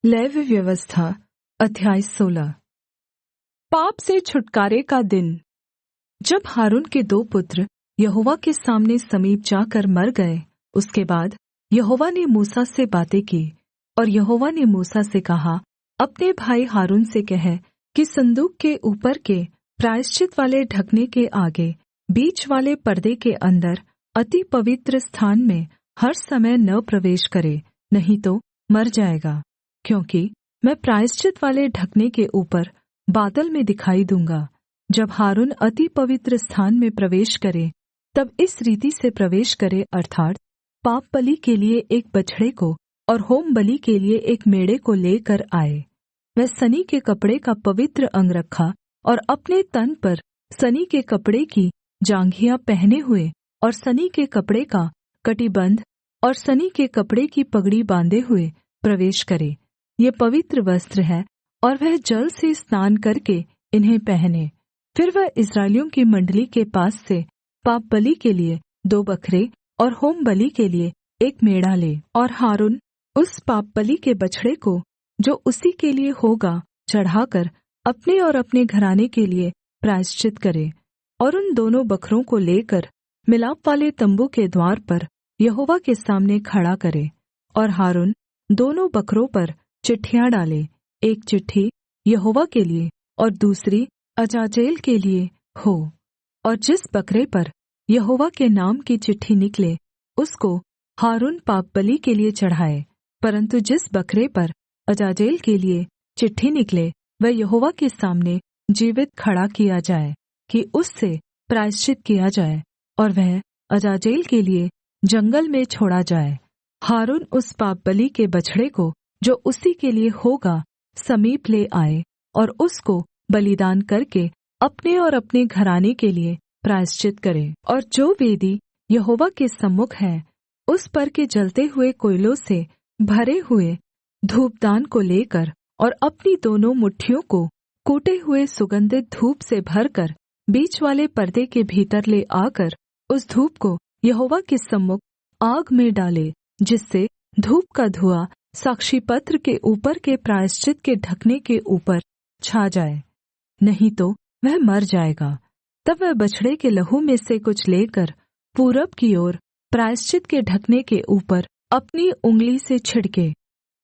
Levy व्यवस्था अध्याय 16। पाप से छुटकारे का दिन। जब हारून के 2 पुत्र यहोवा के सामने समीप जाकर मर गए, उसके बाद यहोवा ने मूसा से बातें की। और यहोवा ने मूसा से कहा, अपने भाई हारून से कह कि संदूक के ऊपर के प्रायश्चित वाले ढकने के आगे बीच वाले पर्दे के अंदर अति पवित्र स्थान में हर समय न प्रवेश करे, नहीं तो मर जाएगा। क्योंकि मैं प्रायश्चित वाले ढकने के ऊपर बादल में दिखाई दूँगा। जब हारून अति पवित्र स्थान में प्रवेश करे, तब इस रीति से प्रवेश करे, अर्थात् पाप बलि के लिए एक बछड़े को और होम बलि के लिए एक मेढ़े को लेकर आए। वह सनी के कपड़े का पवित्र अंगरखा और अपने तन पर सनी के कपड़े की जांघिया पहने हुए और सनी के कपड़े का कटीबन्ध और सनी के कपड़े की पगड़ी बांधे हुए प्रवेश करे। ये पवित्र वस्त्र है और वह जल से स्नान करके इन्हें पहने। फिर वह इस्राएलियों की मण्डली के पास से पाप बलि के लिए 2 बकरे और होम बलि के लिए एक मेढ़ा ले, और हारून उस पाप बलि के बछड़े को जो उसी के लिए होगा चढ़ाकर अपने और अपने घराने के लिए प्रायश्चित करे, और उन दोनों बकरों को लेकर मिलाप वाले तम्बू के द्वार पर यहोवा के सामने खड़ा करे। और हारून दोनों बकरों पर चिट्ठियाँ डाले, एक चिट्ठी यहोवा के लिए और दूसरी अजाजेल के लिए हो। और जिस बकरे पर यहोवा के नाम की चिट्ठी निकले, उसको हारून पापबलि के लिए चढ़ाए, परन्तु जिस बकरे पर अजाजेल के लिए चिट्ठी निकले, वह यहोवा के सामने जीवित खड़ा किया जाए कि उससे प्रायश्चित किया जाए, और वह अजाजेल के लिए जंगल में छोड़ा जाए। हारून उस पापबलि के बछड़े को जो उसी के लिए होगा समीप ले आए, और उसको बलिदान करके अपने और अपने घराने के लिए प्रायश्चित करे। और जो वेदी यहोवा के सम्मुख है, उस पर के जलते हुए कोयलों से भरे हुए धूपदान को लेकर और अपनी दोनों मुट्ठियों को कूटे हुए सुगंधित धूप से भरकर बीच वाले पर्दे के भीतर ले आकर उस धूप को यहोवा के सम्मुख आग में डाले, जिससे धूप का धुआं साक्षीपत्र के ऊपर के प्रायश्चित के ढकने के ऊपर छा जाए, नहीं तो वह मर जाएगा। तब वह बछड़े के लहू में से कुछ लेकर पूरब की ओर प्रायश्चित के ढकने के ऊपर अपनी उँगली से छिड़के,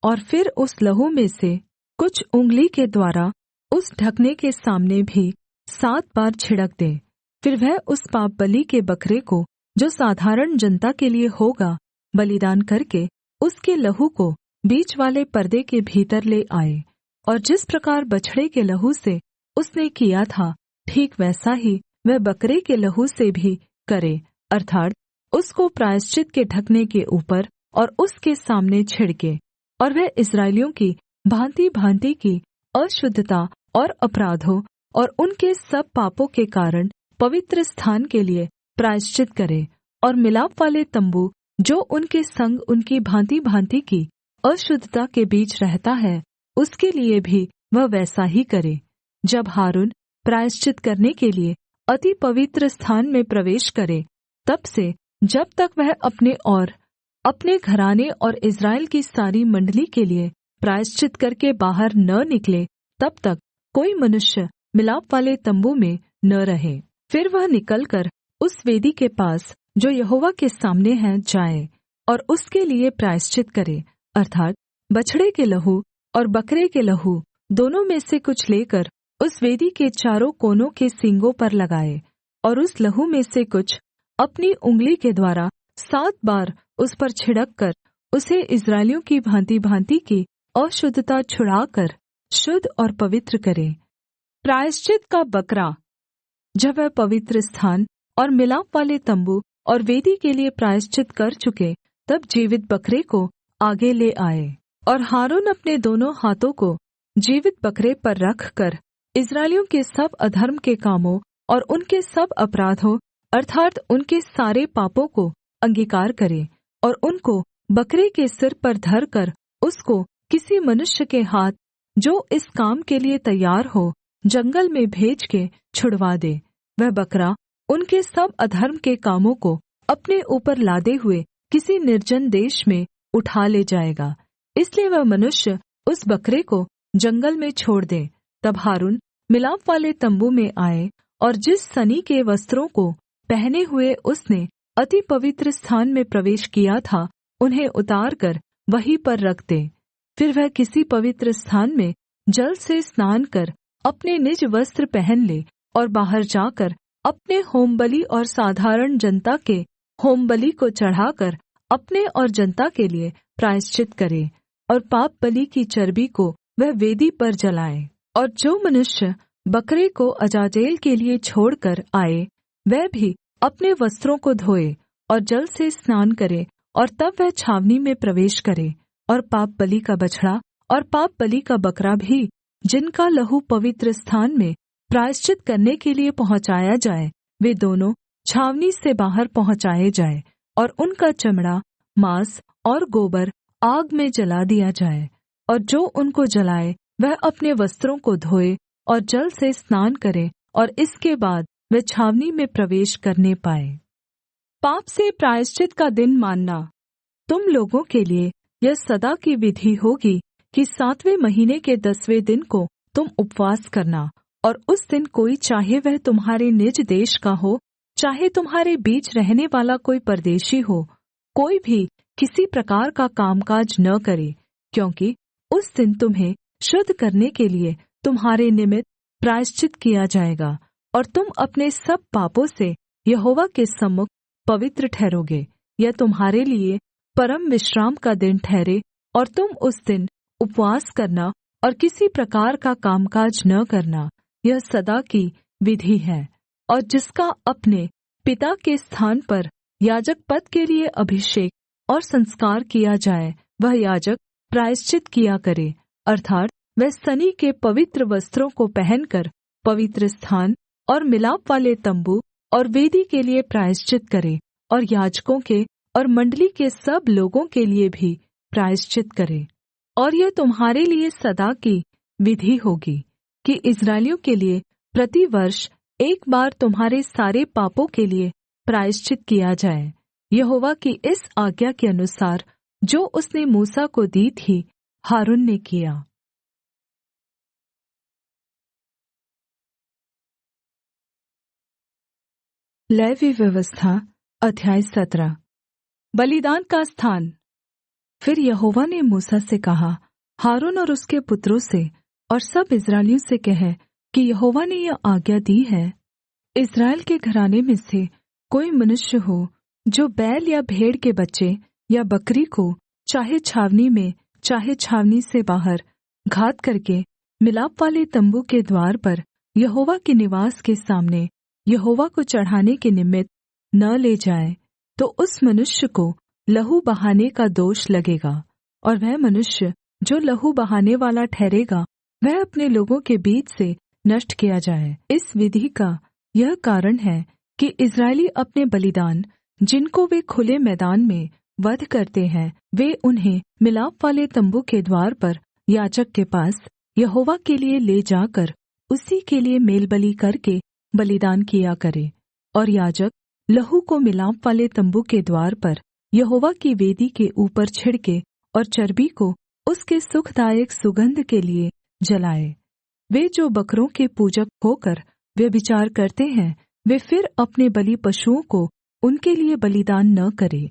और फिर उस लहू में से कुछ उँगली के द्वारा उस ढकने के सामने भी 7 बार छिड़क दे। फिर वह उस पापबलि के बकरे को जो साधारण जनता के लिए होगा बलिदान करके उसके लहू को बीच वाले पर्दे के भीतर ले आए, और जिस प्रकार बछड़े के लहू से उसने किया था, ठीक वैसा ही वह बकरे के लहू से भी करे, अर्थात् उसको प्रायश्चित के ढकने के ऊपर और उसके सामने छिड़के। और वह इस्राएलियों की भाँति-भाँति की अशुद्धता और अपराधों और उनके सब पापों के कारण पवित्र स्थान के लिए प्रायश्चित करे, और मिलाप वाले तम्बू जो उनके संग उनकी भाँति-भाँति की अशुद्धता के बीच रहता है, उसके लिए भी वह वैसा ही करे। जब हारून प्रायश्चित करने के लिए अति पवित्र स्थान में प्रवेश करे, तब से जब तक वह अपने और अपने घराने और इस्राएल की सारी मण्डली के लिए प्रायश्चित करके बाहर न निकले, तब तक कोई मनुष्य मिलाप वाले तम्बू में न रहे। फिर वह निकलकर उस वेदी के पास जो यहोवा के सामने है जाए, और उसके लिए प्रायश्चित करे, अर्थात् बछड़े के लहू और बकरे के लहू दोनों में से कुछ लेकर उस वेदी के चारों कोनों के सींगों पर लगाए, और उस लहू में से कुछ अपनी उँगली के द्वारा 7 बार उस पर छिड़क कर उसे इस्राएलियों की भाँति-भाँति की अशुद्धता छुड़ाकर शुद्ध और पवित्र करे। प्रायश्चित का बकरा। जब वह पवित्र स्थान और मिलाप वाले तम्बू और वेदी के लिए प्रायश्चित कर चुके, तब जीवित बकरे को आगे ले आए, और हारून अपने दोनों हाथों को जीवित बकरे पर रख कर इस्राएलियों के सब अधर्म के कामों और उनके सब अपराधों अर्थात् उनके सारे पापों को अंगीकार करे, और उनको बकरे के सिर पर धर कर उसको किसी मनुष्य के हाथ जो इस काम के लिए तैयार हो जंगल में भेज के छुड़वा दे। वह बकरा उनके सब अधर्म के कामों को अपने ऊपर लादे हुए किसी निर्जन देश में उठा ले जाएगा। इसलिए वह मनुष्य उस बकरे को जंगल में छोड़ दे। तब हारून मिलापवाले तम्बू में आए, और जिस सनी के वस्त्रों को पहने हुए उसने अति पवित्र स्थान में प्रवेश किया था, उन्हें उतारकर वहीं पर रख दे। फिर वह किसी पवित्र स्थान में जल से स्नान कर अपने निज वस्त्र पहन ले, और बाहर जाकर अपने होमबलि और साधारण जनता के होमबलि को चढ़ाकर अपने और जनता के लिए प्रायश्चित करे, और पाप बलि की चर्बी को वह वेदी पर जलाए। और जो मनुष्य बकरे को अजाजेल के लिए छोड़कर आए, वह भी अपने वस्त्रों को धोए और जल से स्नान करे, और तब वह छावनी में प्रवेश करे। और पाप बलि का बछड़ा और पाप बलि का बकरा भी, जिनका लहू पवित्र स्थान में प्रायश्चित करने के लिए पहुँचाया जाए, वे दोनों छावनी से बाहर पहुँचाए जाए, और उनका चमड़ा, मांस और गोबर आग में जला दिया जाए। और जो उनको जलाए वह अपने वस्त्रों को धोए और जल से स्नान करे, और इसके बाद वह छावनी में प्रवेश करने पाए। पाप से प्रायश्चित का दिन मानना। तुम लोगों के लिए यह सदा की विधि होगी कि 7वें महीने के 10वें दिन को तुम उपवास करना, और उस दिन कोई, चाहे वह तुम्हारे निज देश का हो, चाहे तुम्हारे बीच रहने वाला कोई परदेशी हो, कोई भी किसी प्रकार का कामकाज न करे, क्योंकि उस दिन तुम्हें शुद्ध करने के लिए तुम्हारे निमित्त प्रायश्चित किया जाएगा, और तुम अपने सब पापों से यहोवा के सम्मुख पवित्र ठहरोगे। यह तुम्हारे लिए परम विश्राम का दिन ठहरे, और तुम उस दिन उपवास करना और किसी प्रकार का कामकाज न करना। यह सदा की विधि है। और जिसका अपने पिता के स्थान पर याजक पद के लिए अभिषेक और संस्कार किया जाए, वह याजक प्रायश्चित किया करे, अर्थात् वह सनी के पवित्र वस्त्रों को पहनकर पवित्र स्थान और मिलाप वाले तम्बू और वेदी के लिए प्रायश्चित करे, और याजकों के और मंडली के सब लोगों के लिए भी प्रायश्चित करे। और यह तुम्हारे लिए सदा की विधि होगी कि इस्राएलियों के लिए प्रति वर्ष एक बार तुम्हारे सारे पापों के लिए प्रायश्चित किया जाए, यहोवा की इस आज्ञा के अनुसार जो उसने मूसा को दी थी। हारून ने किया। लेवी व्यवस्था अध्याय 17। बलिदान का स्थान। फिर यहोवा ने मूसा से कहा, हारून और उसके पुत्रों से और सब इस्राएलियों से कह कि यहोवा ने यह आज्ञा दी है, इस्राएल के घराने में से कोई मनुष्य हो जो बैल या भेड़ के बच्चे या बकरी को चाहे छावनी में चाहे छावनी से बाहर घात करके मिलाप वाले तम्बू के द्वार पर यहोवा के निवास के सामने यहोवा को चढ़ाने के निमित्त न ले जाए, तो उस मनुष्य को लहू बहाने का दोष लगेगा, और वह मनुष्य जो लहू बहाने वाला ठहरेगा, वह अपने लोगों के बीच से नष्ट किया जाए। इस विधि का यह कारण है कि इस्राएली अपने बलिदान, जिनको वे खुले मैदान में वध करते हैं, वे उन्हें मिलाप वाले तम्बू के द्वार पर याजक के पास यहोवा के लिए ले जाकर उसी के लिए मेलबलि करके बलिदान किया करे। और याजक लहू को मिलाप वाले तम्बू के द्वार पर यहोवा की वेदी के ऊपर छिड़के और चर्बी को उसके सुखदायक सुगंध के लिए जलाए। वे जो बकरों के पूजक होकर व्यभिचार करते हैं, वे फिर अपने बलि पशुओं को उनके लिए बलिदान न करें।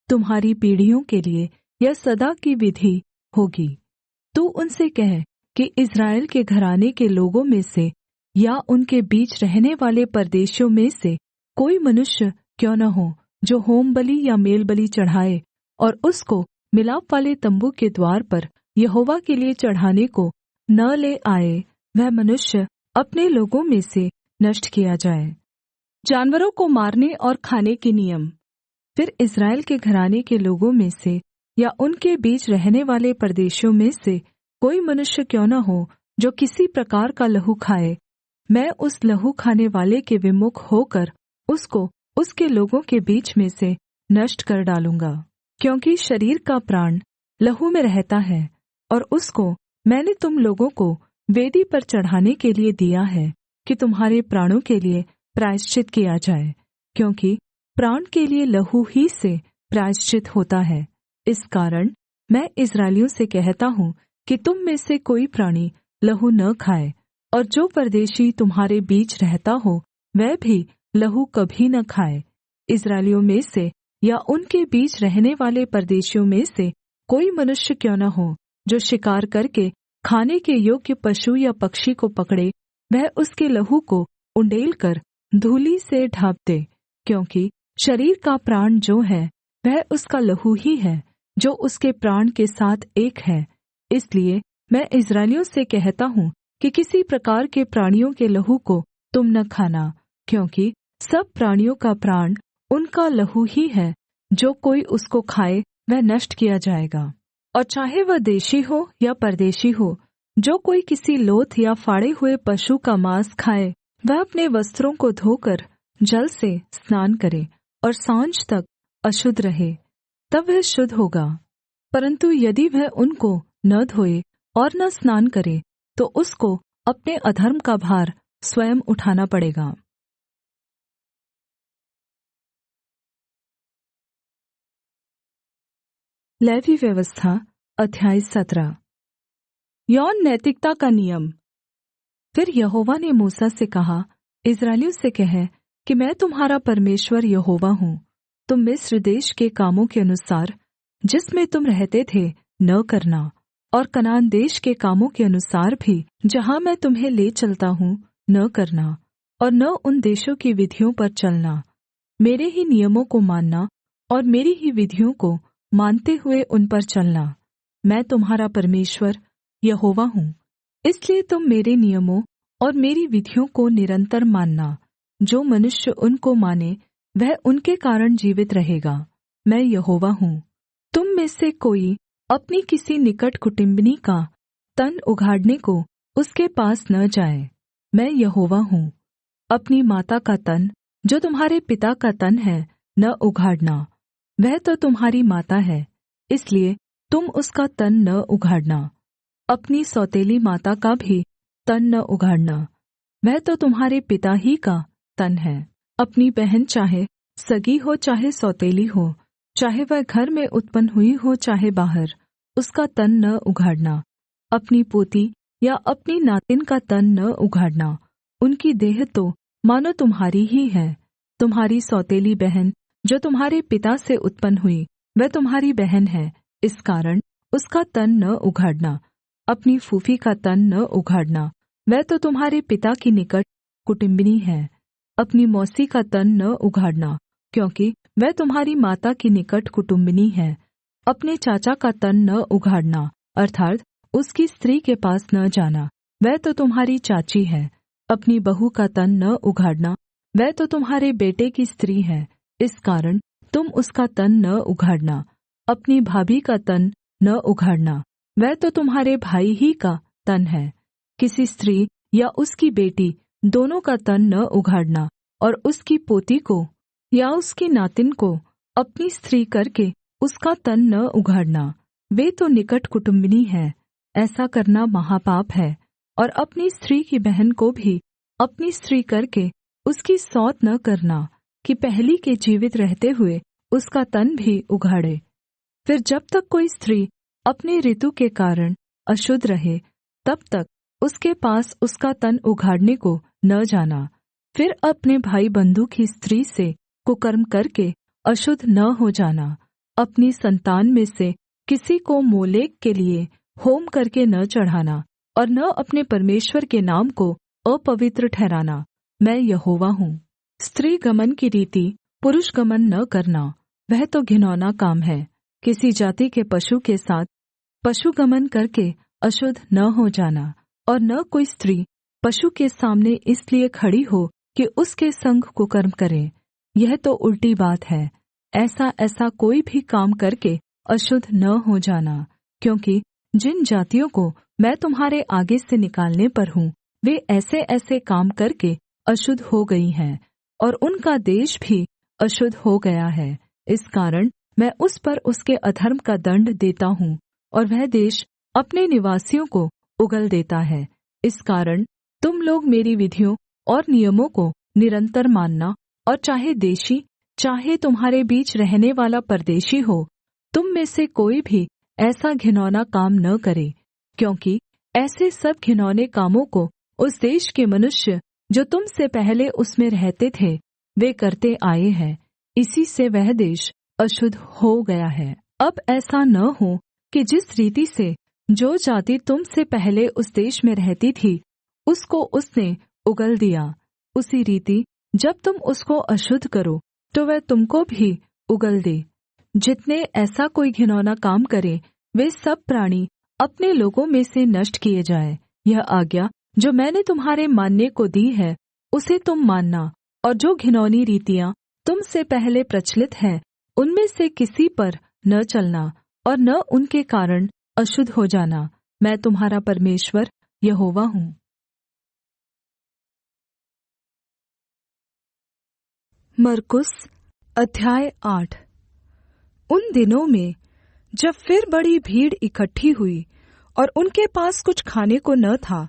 तुम्हारी पीढ़ियों के लिए यह सदा की विधि होगी। तू उनसे कह कि इस्राएल के घराने के लोगों में से या उनके बीच रहने वाले परदेशियों में से कोई मनुष्य क्यों न हो जो होम बलि या मेल बलि चढ़ाए और उसको मिलाप वाले तम्बू के द्वार पर यहोवा के लिए चढ़ाने को न ले आए, वह मनुष्य अपने लोगों में से नष्ट किया जाए। जानवरों को मारने और खाने के नियम। फिर इस्राएल के घराने के लोगों में से या उनके बीच रहने वाले परदेशियों में से कोई मनुष्य क्यों न हो जो किसी प्रकार का लहू खाए, मैं उस लहू खाने वाले के विमुख होकर उसको उसके लोगों के बीच में से नष्ट कर डालूंगा। क्योंकि शरीर का प्राण लहू में रहता है, और उसको मैंने तुम लोगों को वेदी पर चढ़ाने के लिए दिया है कि तुम्हारे प्राणों के लिए प्रायश्चित किया जाए, क्योंकि प्राण के लिए लहू ही से प्रायश्चित होता है। इस कारण मैं इस्राएलियों से कहता हूँ कि तुम में से कोई प्राणी लहू न खाए, और जो परदेशी तुम्हारे बीच रहता हो वह भी लहू कभी न खाए। इस्राएलियों में से या उनके बीच रहने वाले परदेशियों में से कोई मनुष्य क्यों न हो जो शिकार करके खाने के योग्य पशु या पक्षी को पकड़े, वह उसके लहू को उण्डेल कर धूलि से ढाँप दे, क्योंकि शरीर का प्राण जो है वह उसका लहू ही है, जो उसके प्राण के साथ एक है। इसलिए मैं इस्राएलियों से कहता हूँ कि किसी प्रकार के प्राणियों के लहू को तुम न खाना, क्योंकि सब प्राणियों का प्राण उनका लहू ही है। जो कोई उसको खाए वह नष्ट किया जाएगा। और चाहे वह देशी हो या परदेशी हो, जो कोई किसी लोथ या फाड़े हुए पशु का मांस खाए, वह अपने वस्त्रों को धोकर जल से स्नान करे और सांझ तक अशुद्ध रहे, तब वह शुद्ध होगा। परन्तु यदि वह उनको न धोए और न स्नान करे, तो उसको अपने अधर्म का भार स्वयं उठाना पड़ेगा। लेवी व्यवस्था अध्याय 17। यौन नैतिकता का नियम। फिर यहोवा ने मूसा से कहा, इस्राएलियों से कह कि मैं तुम्हारा परमेश्वर यहोवा हूँ। तुम मिस्र देश के कामों के अनुसार जिसमें तुम रहते थे न करना, और कनान देश के कामों के अनुसार भी जहाँ मैं तुम्हें ले चलता हूँ न करना, और न उन देशों की विधियों पर चलना। मेरे ही नियमों को मानना और मेरी ही विधियों को मानते हुए उन पर चलना। मैं तुम्हारा परमेश्वर यहोवा हूँ। इसलिए तुम मेरे नियमों और मेरी विधियों को निरन्तर मानना। जो मनुष्य उनको माने वह उनके कारण जीवित रहेगा। मैं यहोवा हूँ। तुम में से कोई अपनी किसी निकट कुटुम्बिनी का तन उघाड़ने को उसके पास न जाए। मैं यहोवा हूँ। अपनी माता का तन, जो तुम्हारे पिता का तन है, न उघाड़ना। वह तो तुम्हारी माता है, इसलिए तुम उसका तन न उघाड़ना। अपनी सौतेली माता का भी तन न उघाड़ना, वह तो तुम्हारे पिता ही का तन है। अपनी बहन चाहे सगी हो चाहे सौतेली हो, चाहे वह घर में उत्पन्न हुई हो चाहे बाहर, उसका तन न उघाड़ना। अपनी पोती या अपनी नातिन का तन न उघाड़ना। उनकी देह तो मानो तुम्हारी ही है। तुम्हारी सौतेली बहन जो तुम्हारे पिता से उत्पन्न हुई, वह तुम्हारी बहन है, इस कारण उसका तन न उघाड़ना। अपनी फूफी का तन न उघाड़ना, वह तो तुम्हारे पिता की निकट कुटुम्बिनी है। अपनी मौसी का तन न उघाड़ना, क्योंकि वह तुम्हारी माता की निकट कुटुम्बिनी है। अपने चाचा का तन न उघाड़ना, अर्थात् उसकी स्त्री के पास न जाना, वह तो तुम्हारी चाची है। अपनी बहू का तन न उघाड़ना, वह तो तुम्हारे बेटे की स्त्री है, इस कारण तुम उसका तन न उघाड़ना। अपनी भाभी का तन न उघाड़ना, वह तो तुम्हारे भाई ही का तन है। किसी स्त्री या उसकी बेटी दोनों का तन न उघाड़ना, और उसकी पोती को या उसकी नातिन को अपनी स्त्री करके उसका तन न उघाड़ना। वे तो निकट कुटुम्बिनी है, ऐसा करना महापाप है। और अपनी स्त्री की बहन को भी अपनी स्त्री करके उसकी सौत न करना, कि पहली के जीवित रहते हुए उसका तन भी उघाड़े। फिर जब तक कोई स्त्री अपने ऋतु के कारण अशुद्ध रहे, तब तक उसके पास उसका तन उघाड़ने को न जाना। फिर अपने भाई बंधु की स्त्री से कुकर्म करके अशुद्ध न हो जाना। अपनी संतान में से किसी को मोलेक के लिए होम करके न चढ़ाना, और न अपने परमेश्वर के नाम को अपवित्र ठहराना। मैं यहोवा हूँ। स्त्री गमन की रीति पुरुष गमन न करना, वह तो घिनौना काम है। किसी जाति के पशु के साथ पशु गमन करके अशुद्ध न हो जाना, और न कोई स्त्री पशु के सामने इसलिए खड़ी हो कि उसके संग कुकर्म करे। यह तो उल्टी बात है। ऐसा कोई भी काम करके अशुद्ध न हो जाना, क्योंकि जिन जातियों को मैं तुम्हारे आगे से निकालने पर हूँ, वे ऐसे काम करके अशुद्ध हो गई हैं, और उनका देश भी अशुद्ध हो गया है। इस कारण मैं उस पर उसके अधर्म का दण्ड देता हूँ, और वह देश अपने निवासियों को उगल देता है। इस कारण तुम लोग मेरी विधियों और नियमों को निरन्तर मानना, और चाहे देशी चाहे तुम्हारे बीच रहने वाला परदेशी हो, तुम में से कोई भी ऐसा घिनौना काम न करे, क्योंकि ऐसे सब घिनौने कामों को उस देश के मनुष्य जो तुम से पहले उसमें रहते थे वे करते आए हैं, इसी से वह देश अशुद्ध हो गया है। अब ऐसा न हो कि जिस रीति से जो जाति तुम से पहले उस देश में रहती थी उसको उसने उगल दिया, उसी रीति जब तुम उसको अशुद्ध करो तो वह तुमको भी उगल दे। जितने ऐसा कोई घिनौना काम करे वे सब प्राणी अपने लोगों में से नष्ट किए जाएं। यह आज्ञा जो मैंने तुम्हारे मानने को दी है उसे तुम मानना, और जो घिनौनी रीतियाँ तुम से पहले प्रचलित हैं उनमें से किसी पर न चलना और न उनके कारण अशुद्ध हो जाना। मैं तुम्हारा परमेश्वर यहोवा हूँ। मरकुस अध्याय 8। उन दिनों में जब फिर बड़ी भीड़ इकट्ठी हुई और उनके पास कुछ खाने को न था,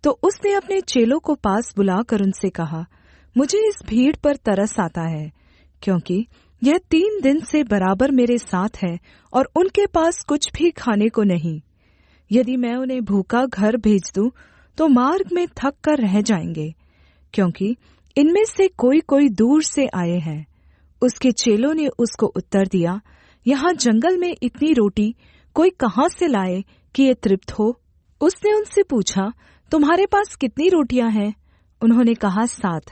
तो उसने अपने चेलों को पास बुलाकर उनसे कहा, मुझे इस भीड़ पर तरस आता है, क्योंकि यह 3 दिन से बराबर मेरे साथ है और उनके पास कुछ भी खाने को नहीं। यदि मैं उन्हें भूखा घर भेज दूं तो मार्ग में थक कर रह जाएंगे, क्योंकि इनमें से कोई कोई दूर से आए हैं। उसके चेलों ने उसको उत्तर दिया, यहाँ जंगल में इतनी रोटी कोई कहाँ से लाए कि ये तृप्त हो? उसने उनसे पूछा, तुम्हारे पास कितनी रोटियां हैं? उन्होंने कहा, 7।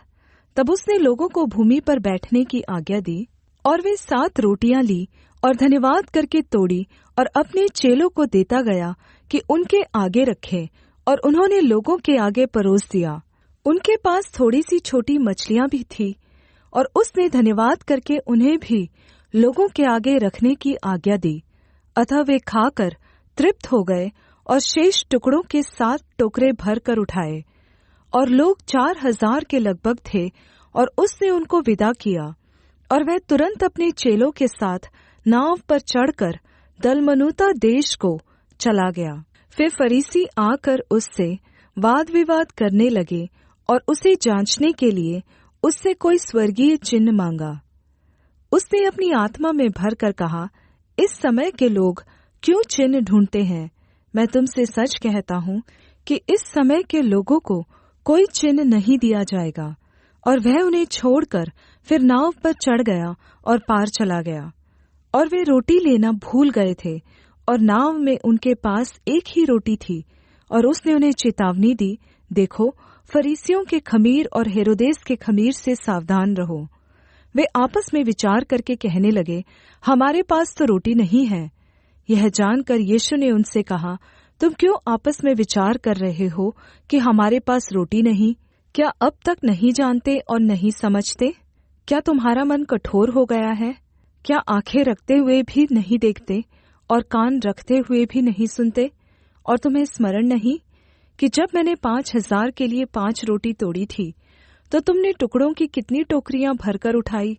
तब उसने लोगों को भूमि पर बैठने की आज्ञा दी, और वे 7 रोटियां ली और धन्यवाद करके तोड़ी और अपने चेलों को देता गया कि उनके आगे रखे, और उन्होंने लोगों के आगे परोस दिया। उनके पास थोड़ी सी छोटी मछलियां भी थी, और उसने धन्यवाद करके उन्हें भी लोगों के आगे रखने की आज्ञा दी। अतः वे खाकर तृप्त हो गए और शेष टुकड़ों के 7 टोकरे भर कर उठाए, और लोग 4000 के लगभग थे। और उसने उनको विदा किया, और वह तुरन्त अपने चेलों के साथ नाव पर चढ़कर दलमनूता देश को चला गया। फिर फरीसी आकर उससे वाद विवाद करने लगे और उसे जांचने के लिए उससे कोई स्वर्गीय चिन्ह मांगा। उसने अपनी आत्मा में भर कर कहा, इस समय के लोग क्यों चिन्ह ढूंढते हैं? मैं तुमसे सच कहता हूँ कि इस समय के लोगों को कोई चिन्ह नहीं दिया जाएगा। और वह उन्हें छोड़कर फिर नाव पर चढ़ गया और पार चला गया। और वे रोटी लेना भूल गए थे, और नाव में उनके पास एक ही रोटी थी। और उसने उन्हें चेतावनी दी, देखो, फरीसियों के खमीर और हेरोदेस के खमीर से सावधान रहो। वे आपस में विचार करके कहने लगे, हमारे पास तो रोटी नहीं है। यह जानकर यीशु ने उनसे कहा, तुम क्यों आपस में विचार कर रहे हो कि हमारे पास रोटी नहीं? क्या अब तक नहीं जानते और नहीं समझते? क्या तुम्हारा मन कठोर हो गया है? क्या आंखें रखते हुए भी नहीं देखते और कान रखते हुए भी नहीं सुनते? और तुम्हें स्मरण नहीं कि जब मैंने 5000 के लिए 5 रोटी तोड़ी थी, तो तुमने टुकड़ों की कितनी टोकरियां भरकर उठाई?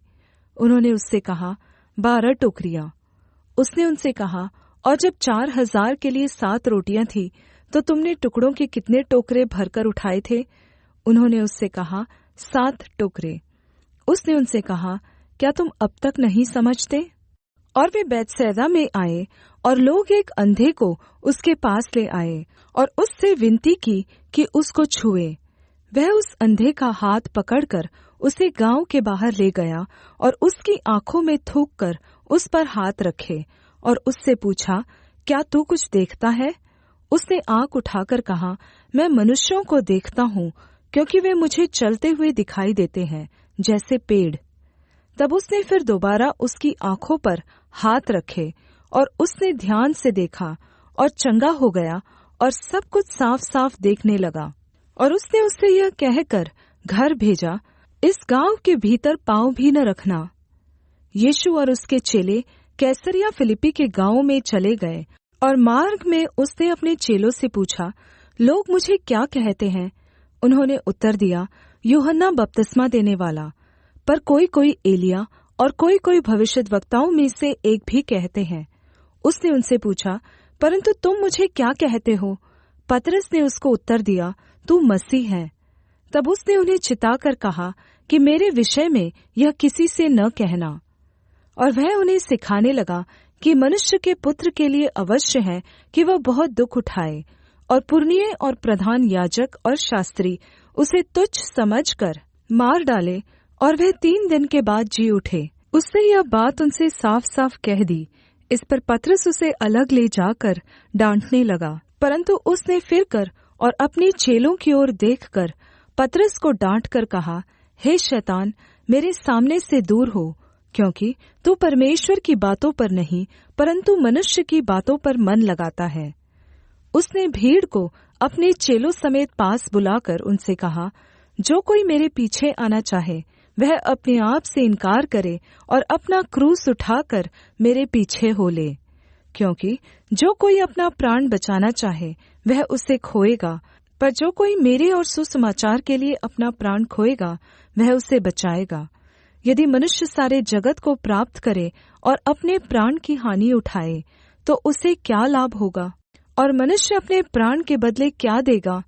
उन्होंने उससे कहा, 12 टोकरियां। उसने उनसे कहा, और जब 4000 के लिए 7 रोटियां थी, तो तुमने टुकड़ों के कितने टोकरे भरकर उठाए थे? उन्होंने उससे कहा, 7 टोकरे। उसने उनसे कहा, क्या तुम अब तक नहीं समझते? और वे बैतसैदा में आए, और लोग एक अंधे को उसके पास ले आए और उससे विनती की कि उसको छुए। वह उस अंधे का हाथ पकड़कर उसे गाँव के बाहर ले गया और उसकी आँखों में थूककर उस पर हाथ रखे और उससे पूछा, क्या तू कुछ देखता है? उसने आँख उठाकर कहा, मैं मनुष्यों को देखता हूँ, क्योंकि वे मुझे चलते हुए दिखाई देते हैं जैसे पेड़। तब उसने फिर दोबारा उसकी आँखों पर हाथ रखे, और उसने ध्यान से देखा और चंगा हो गया और सब कुछ साफ साफ देखने लगा। और उसने उससे यह कहकर घर भेजा, इस गाँव के भीतर पाँव भी न रखना। यीशु और उसके चेले कैसरिया फिलिप्पी के गाँव में चले गए, और मार्ग में उसने अपने चेलों से पूछा, लोग मुझे क्या कहते हैं? उन्होंने उत्तर दिया, यूहन्ना बपतिस्मा देने वाला, पर कोई कोई एलिय्याह और कोई कोई भविष्यद्वक्ताओं में से एक भी कहते हैं। उसने उनसे पूछा, परंतु तुम मुझे क्या कहते हो? पतरस ने उसको उत्तर दिया, तू मसीह है। तब उसने उन्हें चिताकर कहा कि मेरे विषय में यह किसी से न कहना। और वह उन्हें सिखाने लगा कि मनुष्य के पुत्र के लिए अवश्य है कि वह बहुत दुख उठाए और पुरनिये और प्रधान याजक और शास्त्री उसे तुच्छ समझकर मार डाले और वह 3 दिन के बाद जी उठे। उसने यह बात उनसे साफ साफ कह दी। इस पर पतरस उसे अलग ले जाकर डांटने लगा, परन्तु उसने फिरकर और अपने चेलों की ओर देखकर पतरस को डांट कर कहा, हे शैतान, मेरे सामने से दूर हो, क्योंकि तू परमेश्वर की बातों पर नहीं परन्तु मनुष्य की बातों पर मन लगाता है। उसने भीड़ को अपने चेलों समेत पास बुलाकर उनसे कहा, जो कोई मेरे पीछे आना चाहे वह अपने आप से इनकार करे और अपना क्रूस उठाकर मेरे पीछे हो ले। क्योंकि जो कोई अपना प्राण बचाना चाहे वह उसे खोएगा, पर जो कोई मेरे और सुसमाचार के लिए अपना प्राण खोएगा वह उसे बचाएगा। यदि मनुष्य सारे जगत को प्राप्त करे और अपने प्राण की हानि उठाए तो उसे क्या लाभ होगा? और मनुष्य अपने प्राण के बदले क्या देगा?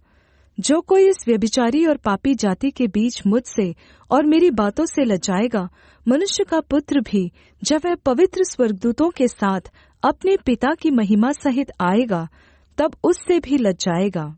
जो कोई इस व्यभिचारी और पापी जाति के बीच मुझसे और मेरी बातों से लजाएगा, मनुष्य का पुत्र भी जब वह पवित्र स्वर्गदूतों के साथ अपने पिता की महिमा सहित आएगा, तब उससे भी लजाएगा।